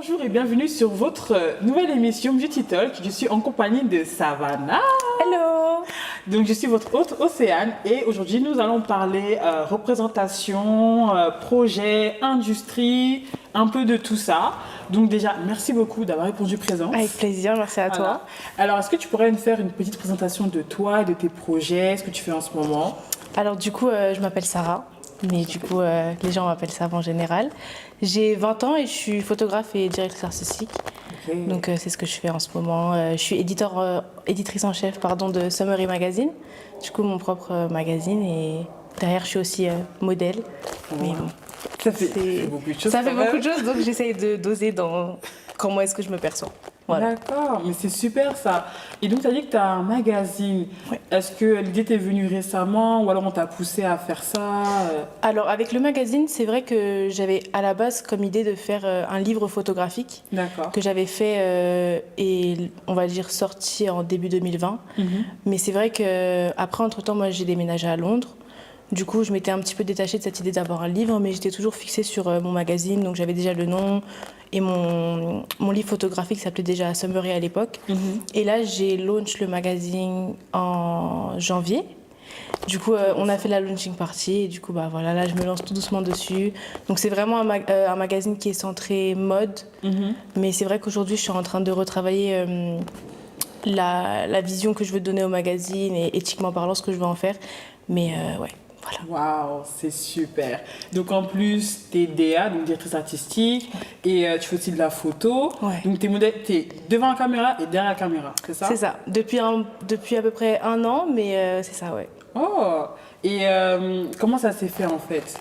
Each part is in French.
bonjour et bienvenue sur votre nouvelle émission Beauty Talk. Je suis en compagnie de Savannah. Hello. Donc je suis votre hôte Océane et aujourd'hui nous allons parler représentation, projet, industrie, un peu de tout ça. Donc déjà, merci beaucoup d'avoir répondu présente. Avec plaisir, merci à toi. Alors est-ce que tu pourrais nous faire une petite présentation de toi et de tes projets, ce que tu fais en ce moment? Alors du coup, je m'appelle Sarah, mais du coup, les gens m'appellent Sarah en général. J'ai 20 ans et je suis photographe et directrice artistique. Okay. Donc c'est ce que je fais en ce moment. Je suis éditrice en chef de Summery Magazine, du coup mon propre magazine, et derrière je suis aussi modèle. Wow. Mais bon, ça fait beaucoup de choses. Ça fait beaucoup de choses, donc j'essaye de doser dans comment est-ce que je me perçois. Voilà. D'accord, mais c'est super ça. Et donc, tu as dit que tu as un magazine. Ouais. Est-ce que l'idée t'est venue récemment ou alors on t'a poussé à faire ça? Alors, avec le magazine, c'est vrai que j'avais à la base comme idée de faire un livre photographique. D'accord. Que j'avais fait et on va dire sorti en début 2020. Mais c'est vrai qu'après, entre-temps, moi j'ai déménagé à Londres. Du coup, je m'étais un petit peu détachée de cette idée d'avoir un livre, mais j'étais toujours fixée sur mon magazine, donc j'avais déjà le nom. Et mon livre photographique s'appelait déjà Summery à l'époque. Et là, j'ai launch le magazine en janvier. Du coup, on a fait la launching party et du coup, bah voilà, là, je me lance tout doucement dessus. Donc, c'est vraiment un magazine qui est centré mode. Mais c'est vrai qu'aujourd'hui, je suis en train de retravailler la vision que je veux donner au magazine et éthiquement parlant, ce que je veux en faire. Mais ouais. Voilà. Waouh, c'est super. Donc en plus, tu es DA, donc directrice artistique, et tu fais aussi de la photo. Ouais. Donc tu es devant la caméra et derrière la caméra, c'est ça? C'est ça. Depuis à peu près 1 an, mais c'est ça, ouais. Oh, et comment ça s'est fait en fait?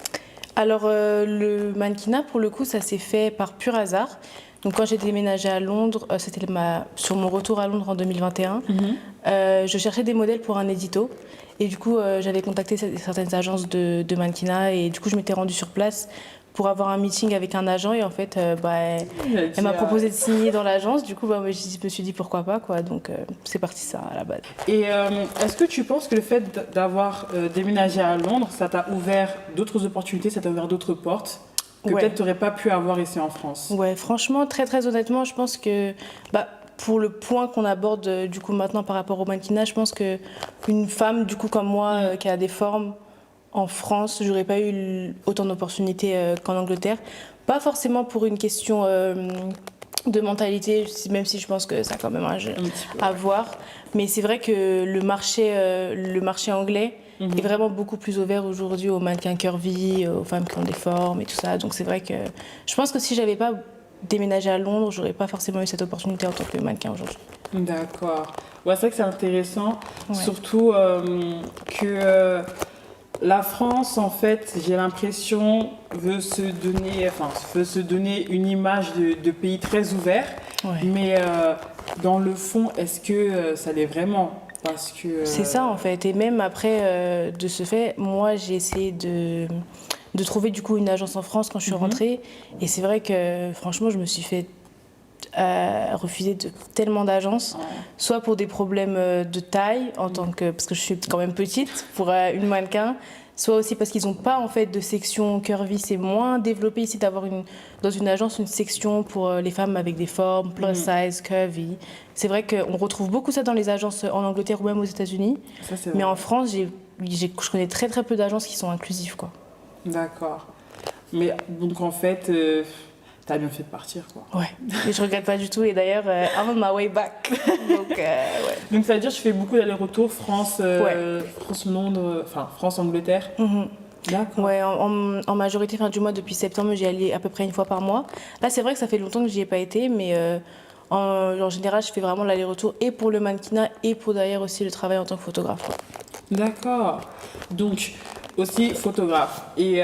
Alors le mannequinat, pour le coup, ça s'est fait par pur hasard. Donc quand j'ai déménagé à Londres, c'était sur mon retour à Londres en 2021, je cherchais des modèles pour un édito. Et du coup, j'avais contacté certaines agences de mannequinat et du coup, je m'étais rendue sur place pour avoir un meeting avec un agent. Et en fait, elle m'a proposé de signer dans l'agence. Du coup, moi, je me suis dit pourquoi pas, quoi. Donc, c'est parti ça à la base. Et est-ce que tu penses que le fait d'avoir déménagé à Londres, ça t'a ouvert d'autres opportunités, ça t'a ouvert d'autres portes que peut-être tu n'aurais pas pu avoir ici en France? Ouais, franchement, très très honnêtement, je pense que pour le point qu'on aborde du coup maintenant par rapport au mannequinat, je pense qu'une femme du coup comme moi qui a des formes en France, j'aurais pas eu autant d'opportunités qu'en Angleterre. Pas forcément pour une question de mentalité, même si je pense que ça a quand même à voir. Mais c'est vrai que le marché anglais est vraiment beaucoup plus ouvert aujourd'hui aux mannequins curvy, aux femmes qui ont des formes et tout ça. Donc c'est vrai que je pense que si j'avais pas déménagé à Londres, j'aurais pas forcément eu cette opportunité en tant que mannequin aujourd'hui. D'accord. Ouais, c'est vrai que c'est intéressant, surtout que la France, en fait, j'ai l'impression, veut se donner une image de pays très ouvert. Ouais. Mais dans le fond, est-ce que ça l'est vraiment? Parce que c'est ça en fait. Et même après, de ce fait, moi j'ai essayé de trouver du coup une agence en France quand je suis rentrée. Et c'est vrai que franchement, je me suis fait refuser de tellement d'agences, soit pour des problèmes de taille, parce que je suis quand même petite pour une mannequin, soit aussi parce qu'ils n'ont pas en fait de section curvy. C'est moins développé ici d'avoir dans une agence une section pour les femmes avec des formes plus size, curvy. C'est vrai qu'on retrouve beaucoup ça dans les agences en Angleterre ou même aux États-Unis. Mais en France, je connais très très peu d'agences qui sont inclusives, quoi. D'accord. Mais donc en fait, t'as bien fait de partir, quoi. Ouais, et je regrette pas du tout. Et d'ailleurs, I'm on my way back. Donc, Donc ça veut dire que je fais beaucoup d'allers-retours France-Londres, enfin France-Angleterre. D'accord. Ouais, en majorité, fin du mois, depuis septembre, j'y allais à peu près 1 fois par mois. Là, c'est vrai que ça fait longtemps que j'y ai pas été, mais en général, je fais vraiment l'aller-retour et pour le mannequinat et pour d'ailleurs aussi le travail en tant que photographe. D'accord. Donc, aussi photographe. Et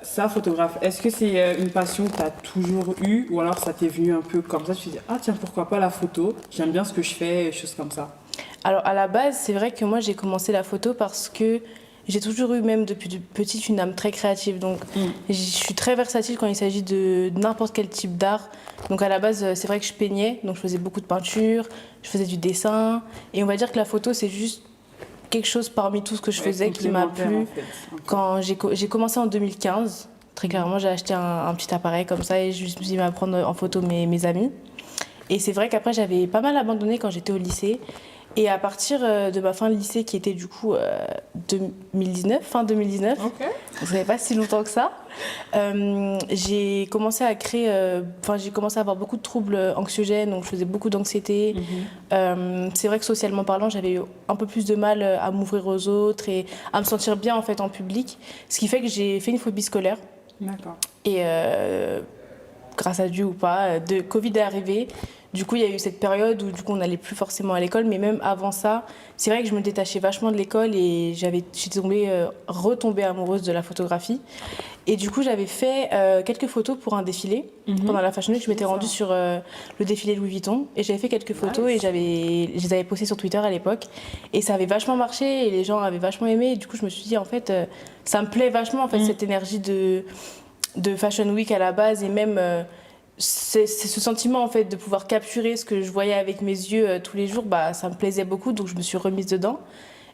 ça, photographe, est-ce que c'est une passion que tu as toujours eue ou alors ça t'est venu un peu comme ça? Tu te dis, ah tiens, pourquoi pas la photo? J'aime bien ce que je fais, choses comme ça. Alors, à la base, c'est vrai que moi, j'ai commencé la photo parce que j'ai toujours eu, même depuis petite, une âme très créative. Donc, je suis très versatile quand il s'agit de n'importe quel type d'art. Donc, à la base, c'est vrai que je peignais. Donc, je faisais beaucoup de peinture, je faisais du dessin. Et on va dire que la photo, c'est juste quelque chose parmi tout ce que je faisais qui m'a plu. En fait. Quand j'ai commencé en 2015, Très clairement, j'ai acheté un petit appareil comme ça et je me suis mis à prendre en photo mes amis. Et c'est vrai qu'après, j'avais pas mal abandonné quand j'étais au lycée. Et à partir de ma fin de lycée, qui était du coup 2019, fin 2019, Ok. ça fait pas si longtemps que ça, j'ai commencé à créer, j'ai commencé à avoir beaucoup de troubles anxiogènes, donc je faisais beaucoup d'anxiété. C'est vrai que socialement parlant, j'avais eu un peu plus de mal à m'ouvrir aux autres et à me sentir bien en fait en public, ce qui fait que j'ai fait une phobie scolaire. D'accord. Et grâce à Dieu ou pas, de Covid est arrivé. Du coup, il y a eu cette période où du coup, on n'allait plus forcément à l'école, mais même avant ça, c'est vrai que je me détachais vachement de l'école et j'étais retombée amoureuse de la photographie. Et du coup, j'avais fait quelques photos pour un défilé. Pendant la Fashion Week, je m'étais rendue sur le défilé Louis Vuitton et j'avais fait quelques photos et je les avais postées sur Twitter à l'époque. Et ça avait vachement marché et les gens avaient vachement aimé. Et du coup, je me suis dit, en fait, ça me plaît vachement, en fait, cette énergie de Fashion Week à la base et même c'est ce sentiment en fait de pouvoir capturer ce que je voyais avec mes yeux tous les jours, bah ça me plaisait beaucoup, donc je me suis remise dedans.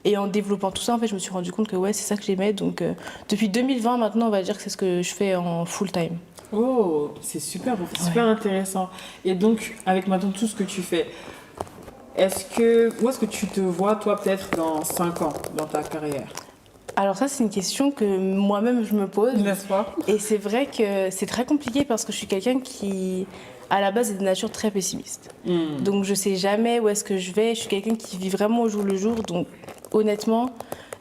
Et en développant tout ça, en fait, je me suis rendu compte que ouais, c'est ça que j'aimais. Donc depuis 2020 maintenant, on va dire que c'est ce que je fais en full time. Oh, c'est super intéressant. Et donc, avec maintenant tout ce que tu fais, où est-ce que tu te vois, toi, peut-être dans 5 ans dans ta carrière? Alors ça, c'est une question que moi-même je me pose. N'est-ce pas? Et c'est vrai que c'est très compliqué parce que je suis quelqu'un qui, à la base, est de nature très pessimiste. Donc je sais jamais où est-ce que je vais. Je suis quelqu'un qui vit vraiment au jour le jour. Donc honnêtement,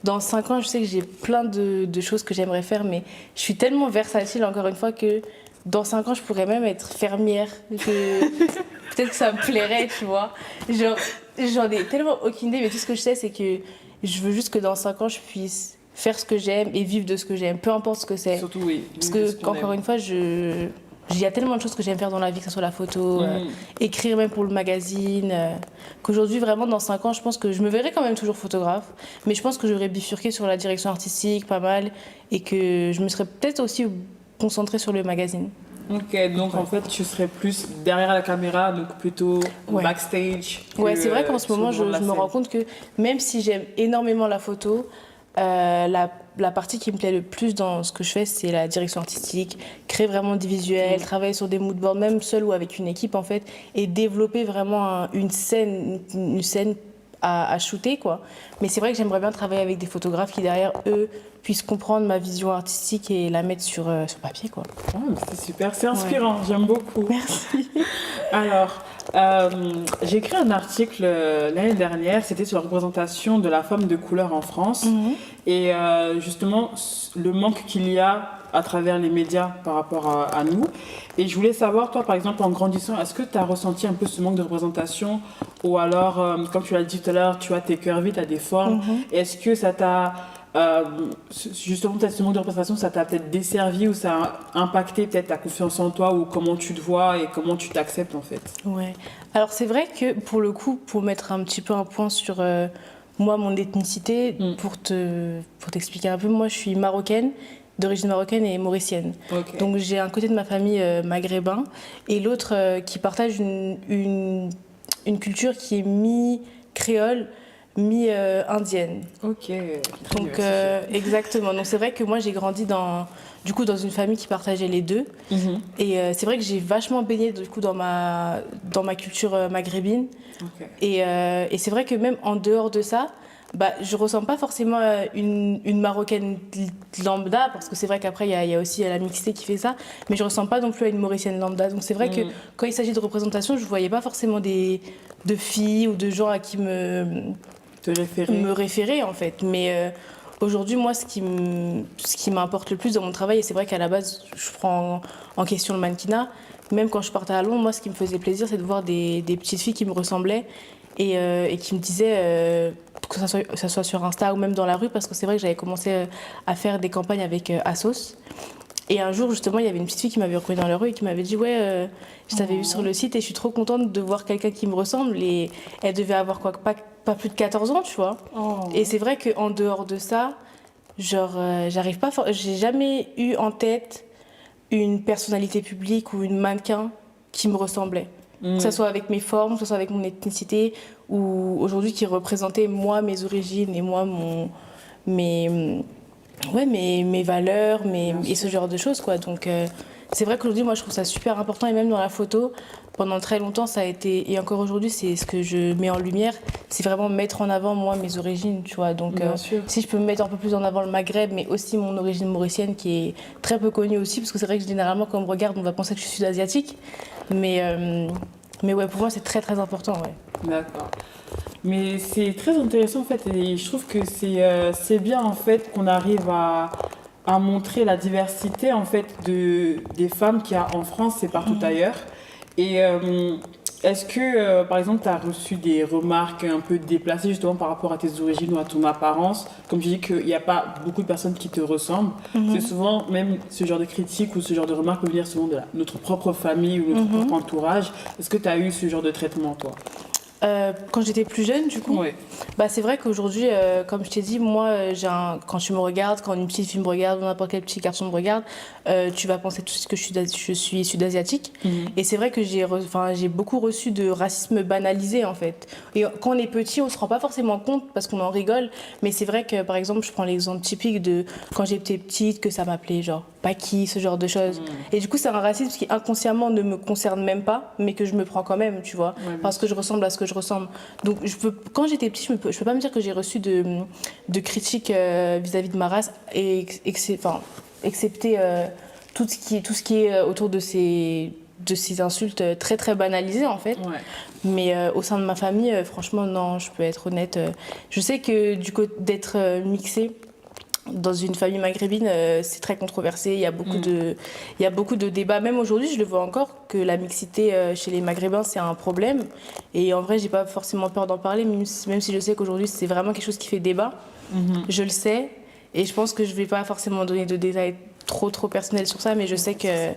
dans 5 ans, je sais que j'ai plein de choses que j'aimerais faire, mais je suis tellement versatile, encore une fois, que dans 5 ans, je pourrais même être fermière. Peut-être que ça me plairait, tu vois. Genre, j'en ai tellement aucune idée, mais tout ce que je sais, c'est que je veux juste que dans 5 ans, je puisse faire ce que j'aime et vivre de ce que j'aime, peu importe ce que c'est. Surtout, oui. Parce que, encore une fois, il y a tellement de choses que j'aime faire dans la vie, que ce soit la photo, écrire même pour le magazine, qu'aujourd'hui, vraiment, dans 5 ans, je pense que je me verrai quand même toujours photographe, mais je pense que j'aurais bifurqué sur la direction artistique pas mal et que je me serais peut-être aussi concentrée sur le magazine. Ok, donc en fait, tu serais plus derrière la caméra, donc plutôt backstage. Ouais, c'est vrai qu'en ce moment, je me rends compte que même si j'aime énormément la photo, la partie qui me plaît le plus dans ce que je fais, c'est la direction artistique, créer vraiment des visuels, travailler sur des moodboards, même seul ou avec une équipe en fait, et développer vraiment une scène à shooter quoi. Mais c'est vrai que j'aimerais bien travailler avec des photographes qui derrière eux puissent comprendre ma vision artistique et la mettre sur papier quoi. Oh, c'est super, c'est inspirant, j'aime beaucoup. Merci. Alors, j'ai écrit un article l'année dernière, c'était sur la représentation de la femme de couleur en France et justement le manque qu'il y a à travers les médias par rapport à nous. Et je voulais savoir, toi par exemple, en grandissant, est-ce que tu as ressenti un peu ce manque de représentation ou alors, comme tu l'as dit tout à l'heure, tu as tes curvy, tu as des formes. Est-ce que ça t'a justement, peut-être ce manque de représentation, ça t'a peut-être desservi ou ça a impacté peut-être ta confiance en toi ou comment tu te vois et comment tu t'acceptes en fait? Ouais. Alors c'est vrai que pour le coup, pour mettre un petit peu un point sur moi, mon ethnicité, pour t'expliquer un peu, moi je suis marocaine, d'origine marocaine et mauricienne. Okay. Donc j'ai un côté de ma famille maghrébin et l'autre qui partage une culture qui est mi-créole, mi-indienne. Ok. Donc exactement. Donc c'est vrai que moi j'ai grandi dans une famille qui partageait les deux. Et c'est vrai que j'ai vachement baigné du coup dans ma culture maghrébine. Et c'est vrai que même en dehors de ça, bah, je ressens pas forcément une marocaine lambda parce que c'est vrai qu'après il y a aussi la mixité qui fait ça, mais je ressens pas non plus à une mauricienne lambda. Donc c'est vrai que quand il s'agit de représentation, je voyais pas forcément de filles ou de gens à qui me référer en fait. Mais aujourd'hui, moi, ce qui m'importe le plus dans mon travail, et c'est vrai qu'à la base, je prends en question le mannequinat, même quand je partais à Londres, moi, ce qui me faisait plaisir, c'est de voir des petites filles qui me ressemblaient et qui me disaient, que ça soit sur Insta ou même dans la rue, parce que c'est vrai que j'avais commencé à faire des campagnes avec Asos. Et un jour, justement, il y avait une petite fille qui m'avait reconnue dans la rue et qui m'avait dit « Ouais, je t'avais vu sur le site et je suis trop contente de voir quelqu'un qui me ressemble. » Et elle devait avoir quoi, pas plus de 14 ans, tu vois. Et c'est vrai qu'en dehors de ça, genre, j'ai jamais eu en tête une personnalité publique ou une mannequin qui me ressemblait. Que ce soit avec mes formes, que ce soit avec mon ethnicité, ou aujourd'hui qui représentait moi, mes origines et moi, Ouais, mes valeurs, et ce genre de choses, quoi. Donc, c'est vrai qu'aujourd'hui, moi, je trouve ça super important. Et même dans la photo, pendant très longtemps, ça a été, et encore aujourd'hui, c'est ce que je mets en lumière, c'est vraiment mettre en avant, moi, mes origines, tu vois. Donc, si je peux mettre un peu plus en avant le Maghreb, mais aussi mon origine mauricienne, qui est très peu connue aussi, parce que c'est vrai que généralement, quand on me regarde, on va penser que je suis sud-asiatique. Mais ouais, pour moi, c'est très, très important, ouais. D'accord. Mais c'est très intéressant en fait et je trouve que c'est bien en fait qu'on arrive à montrer la diversité en fait des femmes qu'il y a en France et partout ailleurs. Et est-ce que par exemple tu as reçu des remarques un peu déplacées justement par rapport à tes origines ou à ton apparence? Comme tu dis qu'il n'y a pas beaucoup de personnes qui te ressemblent, c'est souvent même ce genre de critiques ou ce genre de remarques peut venir souvent de notre propre famille ou notre propre entourage. Est-ce que tu as eu ce genre de traitement toi? Quand j'étais plus jeune, du coup, Ouais. bah, c'est vrai qu'aujourd'hui, comme je t'ai dit, moi, quand tu me regardes, quand une petite fille me regarde, ou n'importe quel petit garçon me regarde, tu vas penser tout de suite que je suis sud-asiatique. Et c'est vrai que j'ai beaucoup reçu de racisme banalisé, en fait. Et quand on est petit, on se rend pas forcément compte parce qu'on en rigole. Mais c'est vrai que, par exemple, je prends l'exemple typique de quand j'étais petite, que ça m'appelait genre Paki, ce genre de choses. Et du coup, c'est un racisme qui inconsciemment ne me concerne même pas, mais que je me prends quand même, tu vois, parce que je ressemble à ce que je ressemble. Donc, quand j'étais petite, je peux pas me dire que j'ai reçu de critiques vis-à-vis de ma race, excepté tout ce qui est autour de ces insultes très très banalisées en fait. Ouais. Mais au sein de ma famille, franchement, non, je peux être honnête. Je sais que du coup, d'être mixée dans une famille maghrébine, c'est très controversé. Il y a beaucoup de débats. Même aujourd'hui, je le vois encore que la mixité chez les Maghrébins, c'est un problème. Et en vrai, j'ai pas forcément peur d'en parler, même si je sais qu'aujourd'hui, c'est vraiment quelque chose qui fait débat. Je le sais. Et je pense que je vais pas forcément donner de détails trop personnels sur ça, mais je sais que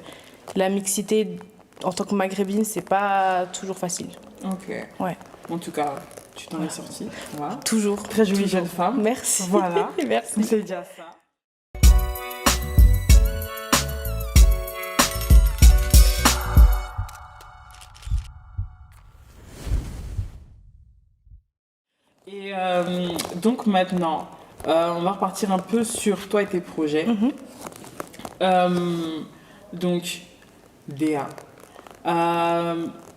la mixité en tant que maghrébine, c'est pas toujours facile. Ok. Ouais. En tout cas, tu t'en es sortie. Voilà. Toujours. Très jolie Toujours. jeune femme. Merci. Voilà. Merci. C'est déjà ça. Et donc maintenant, on va repartir un peu sur toi et tes projets. Donc, Déa.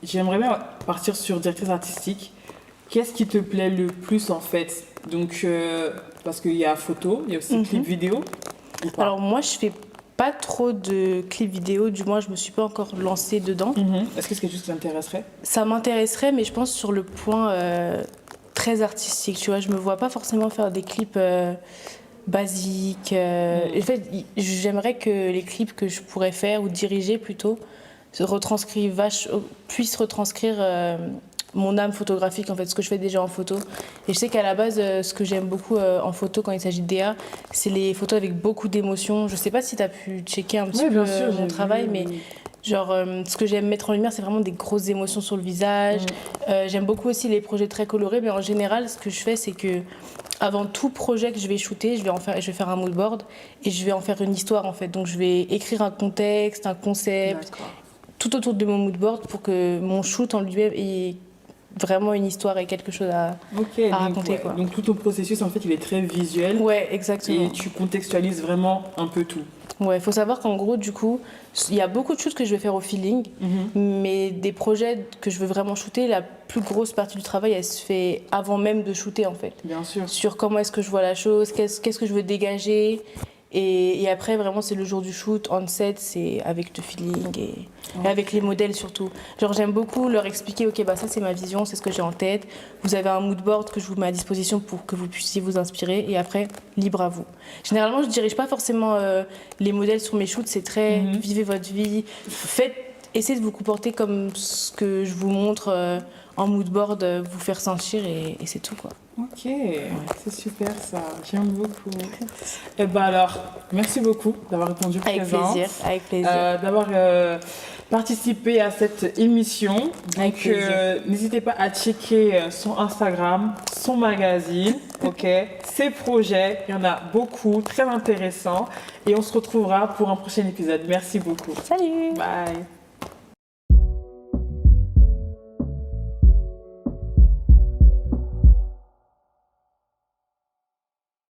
J'aimerais bien partir sur directrice artistique. Qu'est-ce qui te plaît le plus en fait? Donc, parce qu'il y a photo, il y a aussi clip vidéo. Ou pas? Alors moi, je fais pas trop de clips vidéo, du moins je me suis pas encore lancée dedans. Est-ce que c'est quelque chose qui t'intéresserait? Ça m'intéresserait, mais je pense sur le point très artistique, tu vois. Je me vois pas forcément faire des clips basiques. En fait, j'aimerais que les clips que je pourrais faire, ou diriger plutôt, puissent retranscrire mon âme photographique, en fait, ce que je fais déjà en photo. Et je sais qu'à la base, ce que j'aime beaucoup en photo quand il s'agit de DA, c'est les photos avec beaucoup d'émotions. Je sais pas si tu as pu checker un petit peu mon travail, mais genre, ce que j'aime mettre en lumière, c'est vraiment des grosses émotions sur le visage. J'aime beaucoup aussi les projets très colorés, mais en général, ce que je fais, c'est que avant tout projet que je vais shooter, je vais faire un mood board et je vais en faire une histoire, en fait. Donc, je vais écrire un contexte, un concept, tout autour de mon mood board pour que mon shoot en lui-même ait vraiment une histoire et quelque chose à raconter. Quoi. Donc tout ton processus, en fait, il est très visuel. Ouais, exactement. Et tu contextualises vraiment un peu tout. Ouais, il faut savoir qu'en gros, du coup, il y a beaucoup de choses que je vais faire au feeling, mais des projets que je veux vraiment shooter, la plus grosse partie du travail, elle se fait avant même de shooter, en fait. Bien sûr. Sur comment est-ce que je vois la chose, qu'est-ce que je veux dégager. Et après, vraiment, c'est le jour du shoot, on set, c'est avec le feeling et avec les modèles surtout. Genre, j'aime beaucoup leur expliquer, ok, bah ça c'est ma vision, c'est ce que j'ai en tête. Vous avez un mood board que je vous mets à disposition pour que vous puissiez vous inspirer. Et après, libre à vous. Généralement, je ne dirige pas forcément les modèles sur mes shoots, c'est très vivez votre vie. Essayez de vous comporter comme ce que je vous montre en mood board, vous faire sentir et c'est tout, quoi. Ok, c'est super ça, j'aime beaucoup. Et ben alors, merci beaucoup d'avoir répondu présent. Avec plaisir. D'avoir participé à cette émission. Donc n'hésitez pas à checker son Instagram, son magazine, ses projets, il y en a beaucoup, très intéressants. Et on se retrouvera pour un prochain épisode. Merci beaucoup. Salut. Bye.